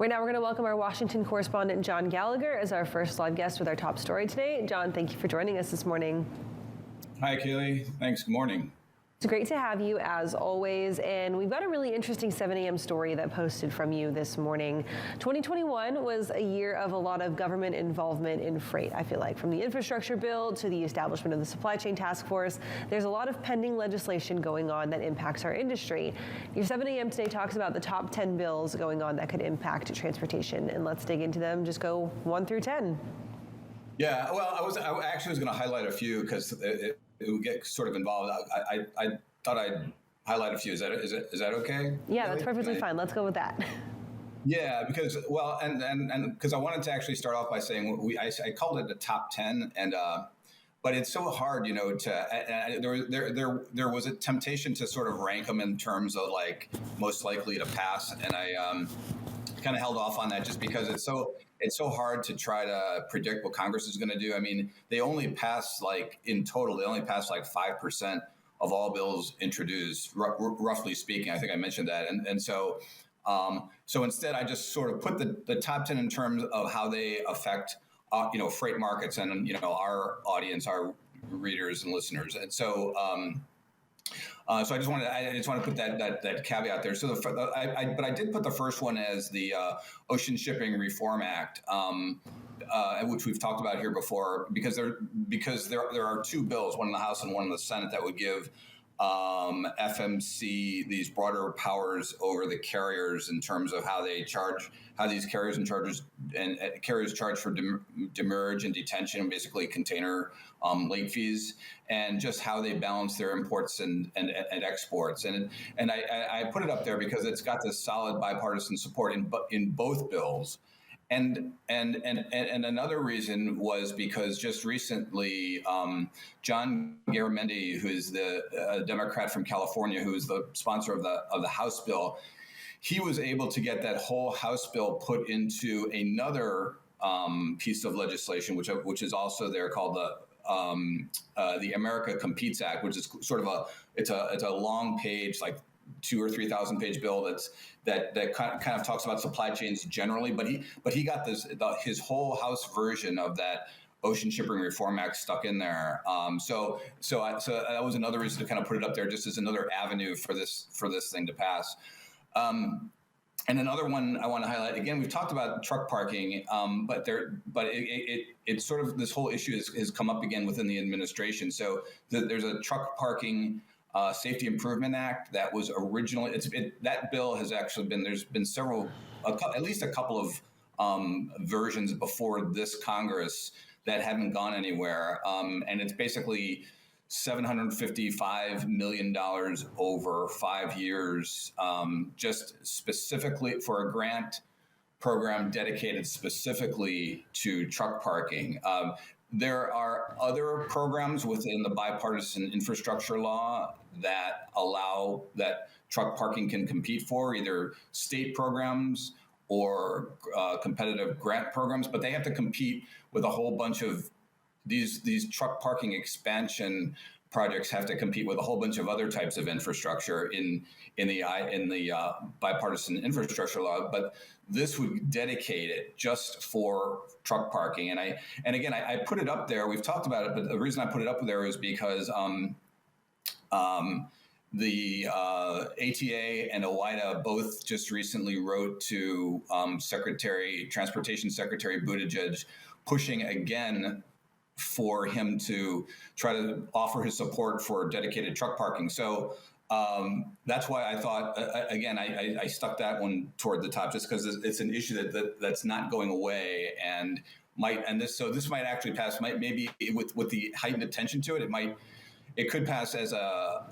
Right now, we're going to welcome our Washington correspondent, John Gallagher, as our first live guest with our top story today. John, thank you for joining us this morning. Hi, Kaylee. Thanks. Good morning. It's great to have you, as always, and we've got a really interesting 7 a.m. story that posted from you this morning. 2021 was a year of a lot of government involvement in freight, I feel like. From the infrastructure bill to the establishment of the supply chain task force, there's a lot of pending legislation going on that impacts our industry. Your 7 a.m. today talks about the top 10 bills going on that could impact transportation, and let's dig into them. Just go 1 through 10. Yeah, well, I actually was going to highlight a few because it would get sort of involved. I thought I'd highlight a few. Is that okay? Yeah, that's perfectly fine. Let's go with that. Yeah, because and because I wanted to actually start off by saying I called it the top 10, and but it's so hard, there was a temptation to sort of rank them in terms of like most likely to pass, and I kind of held off on that just because it's so hard to try to predict what Congress is going to do. I mean, they only pass in total 5% of all bills introduced, roughly speaking. I think I mentioned that, and so instead I just sort of put the top 10 in terms of how they affect freight markets and our audience, our readers and listeners, and so. So I just want to put that caveat there. So but I did put the first one as the Ocean Shipping Reform Act, which we've talked about here before, because there are two bills, one in the House and one in the Senate, that would give FMC these broader powers over the carriers in terms of how these carriers charge for demurrage and detention, basically container late fees, and just how they balance their imports and exports. And I put it up there because it's got this solid bipartisan support in both bills. And another reason was because just recently, John Garamendi, who is the Democrat from California, who is the sponsor of the House bill, he was able to get that whole House bill put into another piece of legislation, which is also there, called the America Competes Act, which is sort of it's a long page, like 2,000 or 3,000 page bill that kind of talks about supply chains generally, but he got his whole House version of that Ocean Shipping Reform Act stuck in there. So that was another reason to kind of put it up there, just as another avenue for this thing to pass. And another one I want to highlight, again, we've talked about truck parking, but it's sort of, this whole issue has come up again within the administration. So there's a truck parking Safety Improvement Act that was originally, that bill has actually there's been at least a couple of versions before this Congress that haven't gone anywhere. And it's basically $755 million over 5 years, just specifically for a grant program dedicated specifically to truck parking. There are other programs within the bipartisan infrastructure law that allow that truck parking can compete for, either state programs or competitive grant programs, but they have to compete with a whole bunch of these truck parking expansion projects have to compete with a whole bunch of other types of infrastructure in the bipartisan infrastructure law. But this would dedicate it just for truck parking. And again, I put it up there. We've talked about it, but the reason I put it up there is because the ATA and OOIDA both just recently wrote to Transportation Secretary Buttigieg, pushing again for him to try to offer his support for dedicated truck parking. So that's why I thought, again, I stuck that one toward the top, just because it's an issue that's not going away, and this might actually pass. Maybe with the heightened attention to it, it could pass as a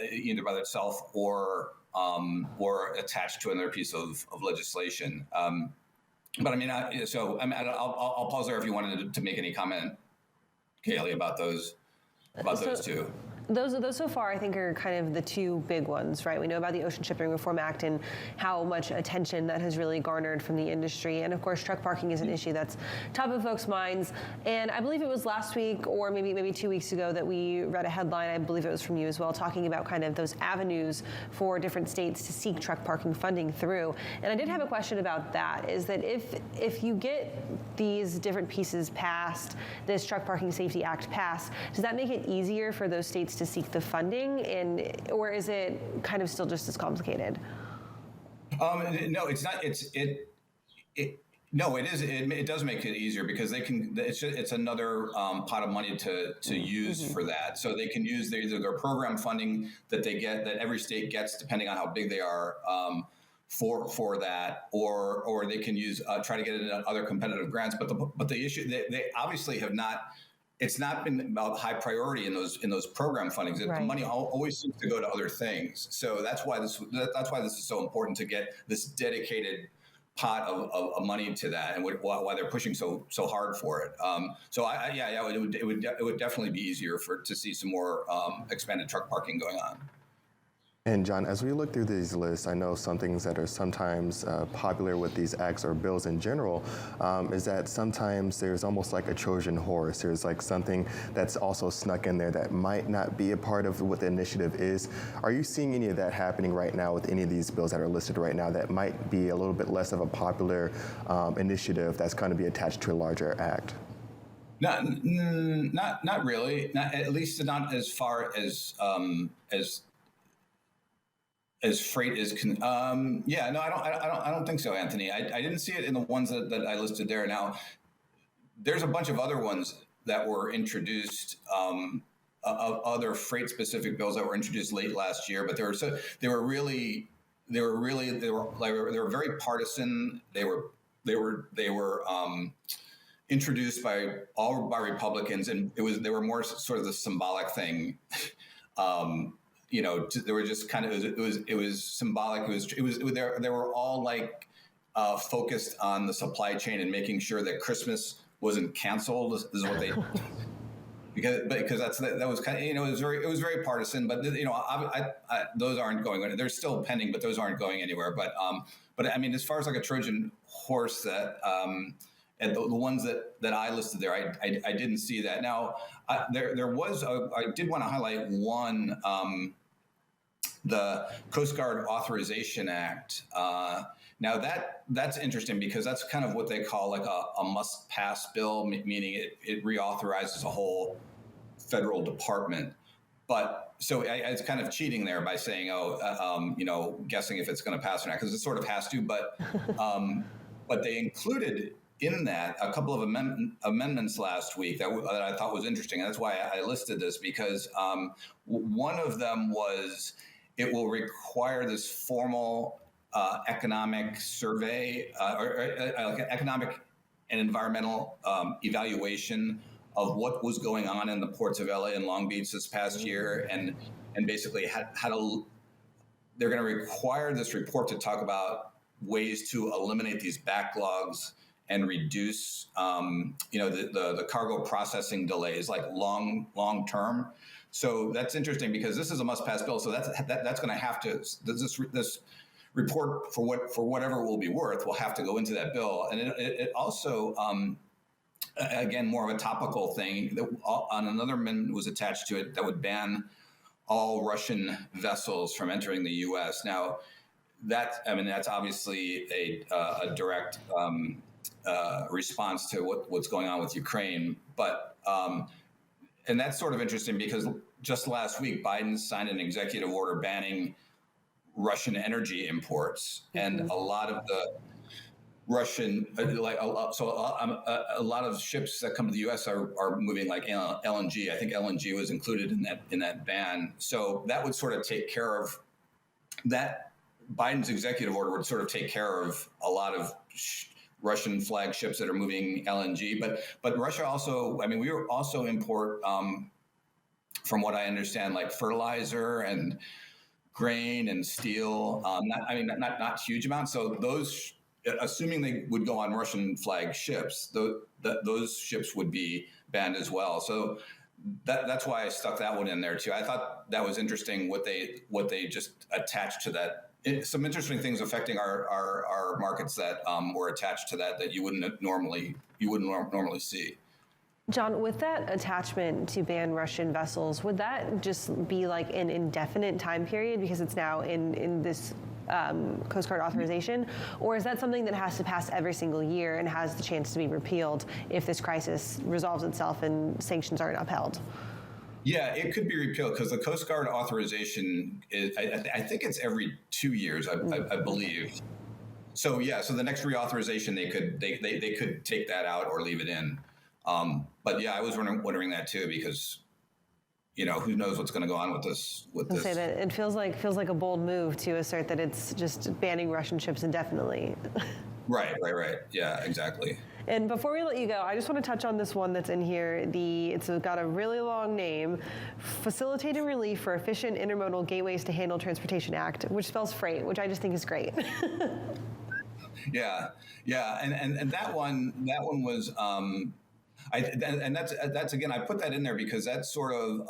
either by itself or attached to another piece of legislation. But I mean, I'll pause there if you wanted to make any comment, Kaylee, about those two. Those so far, I think, are kind of the two big ones, right? We know about the Ocean Shipping Reform Act and how much attention that has really garnered from the industry. And of course, truck parking is an issue that's top of folks' minds. And I believe it was last week or maybe 2 weeks ago that we read a headline, I believe it was from you as well, talking about kind of those avenues for different states to seek truck parking funding through. And I did have a question about that, is that if you get these different pieces passed, this Truck Parking Safety Act passed, does that make it easier for those states to seek the funding, or is it kind of still just as complicated? No, it's not. No, it is. It does make it easier because they can. It's another pot of money to use for that. So they can use either their program funding that they get, that every state gets, depending on how big they are, for that, or they can use try to get it in other competitive grants. But the issue, they obviously have not. It's not been about high priority in those program fundings. Right. The money always seems to go to other things. So that's why this is so important to get this dedicated pot of money to that, and why they're pushing so hard for it. It would definitely be easier to see some more expanded truck parking going on. And John, as we look through these lists, I know some things that are sometimes popular with these acts or bills in general is that sometimes there's almost like a Trojan horse. There's like something that's also snuck in there that might not be a part of what the initiative is. Are you seeing any of that happening right now with any of these bills that are listed right now that might be a little bit less of a popular initiative that's going to be attached to a larger act? Not really. Not, at least not as far as freight is, I don't think so, Anthony. I didn't see it in the ones that I listed there. Now, there's a bunch of other ones that were introduced, of other freight-specific bills that were introduced late last year, but they were very partisan. They were introduced by Republicans, and they were more sort of the symbolic thing. They were just kind of, it was symbolic. They were all like focused on the supply chain and making sure that Christmas wasn't canceled. Is what they because that was kind of, it was very partisan. But those aren't going. They're still pending, but those aren't going anywhere. But I mean, as far as like a Trojan horse that. And the ones that I listed there, I didn't see that. Now, I did want to highlight one, the Coast Guard Authorization Act. Now that's interesting because that's kind of what they call like a must-pass bill, meaning it reauthorizes a whole federal department. But so it's kind of cheating there by saying, guessing if it's going to pass or not, because it sort of has to. But they included in that a couple of amendments last week that I thought was interesting. And that's why I listed this, because one of them was it will require this formal economic survey or economic and environmental evaluation of what was going on in the ports of LA and Long Beach this past year, and basically they're going to require this report to talk about ways to eliminate these backlogs and reduce, the cargo processing delays, like long term. So that's interesting because this is a must-pass bill. So that's going to have to this report for whatever it will be worth will have to go into that bill, and it also. Again, more of a topical thing. On another amendment was attached to it that would ban all Russian vessels from entering the U.S. Now, that's obviously a direct response to what's going on with Ukraine. But and that's sort of interesting because just last week, Biden signed an executive order banning Russian energy imports, and a lot of the Russian, a lot of ships that come to the U.S. are moving like LNG. I think LNG was included in that ban. So that would sort of take care of that. Biden's executive order would sort of take care of a lot of Russian flag ships that are moving LNG. But Russia also, we also import, from what I understand, like fertilizer and grain and steel. Not huge amounts. So those. Assuming they would go on Russian flag ships, those ships would be banned as well. So that's why I stuck that one in there too. I thought that was interesting what they just attached to that. Some interesting things affecting our markets that were attached to that you wouldn't normally see. John, with that attachment to ban Russian vessels, would that just be like an indefinite time period because it's now in this Coast Guard authorization, or is that something that has to pass every single year and has the chance to be repealed if this crisis resolves itself and sanctions aren't upheld? Yeah, it could be repealed because the Coast Guard authorization is, I think it's every 2 years, I believe. So yeah, so the next reauthorization they could take that out or leave it in. But yeah, I was wondering that too because, who knows what's going to go on with this. I'll say that it feels like a bold move to assert that it's just banning Russian ships indefinitely. Right. Yeah, exactly. And before we let you go, I just want to touch on this one that's in here. It's got a really long name, Facilitating Relief for Efficient Intermodal Gateways to Handle Transportation Act, which spells freight, which I just think is great. Yeah, and that one was, and that's again, I put that in there because that's sort of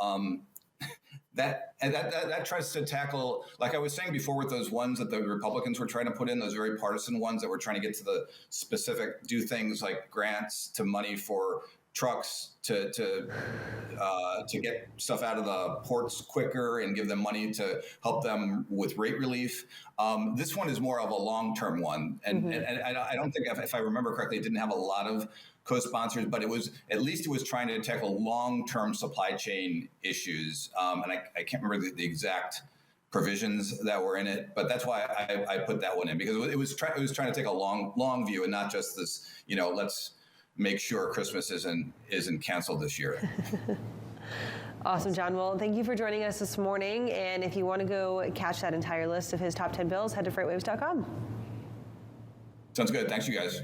that tries to tackle, like I was saying before, with those ones that the Republicans were trying to put in, those very partisan ones that were trying to get to the specific, do things like grants to money for trucks to get stuff out of the ports quicker and give them money to help them with rate relief. This one is more of a long-term one, and I don't think, if I remember correctly, it didn't have a lot of co-sponsors, but at least it was trying to tackle long-term supply chain issues. And I can't remember the exact provisions that were in it, but that's why I put that one in, because it was trying to take a long view and not just this, let's make sure Christmas isn't canceled this year. Awesome, John. Well, thank you for joining us this morning. And if you want to go catch that entire list of his top 10 bills, head to FreightWaves.com. Sounds good. Thanks, you guys.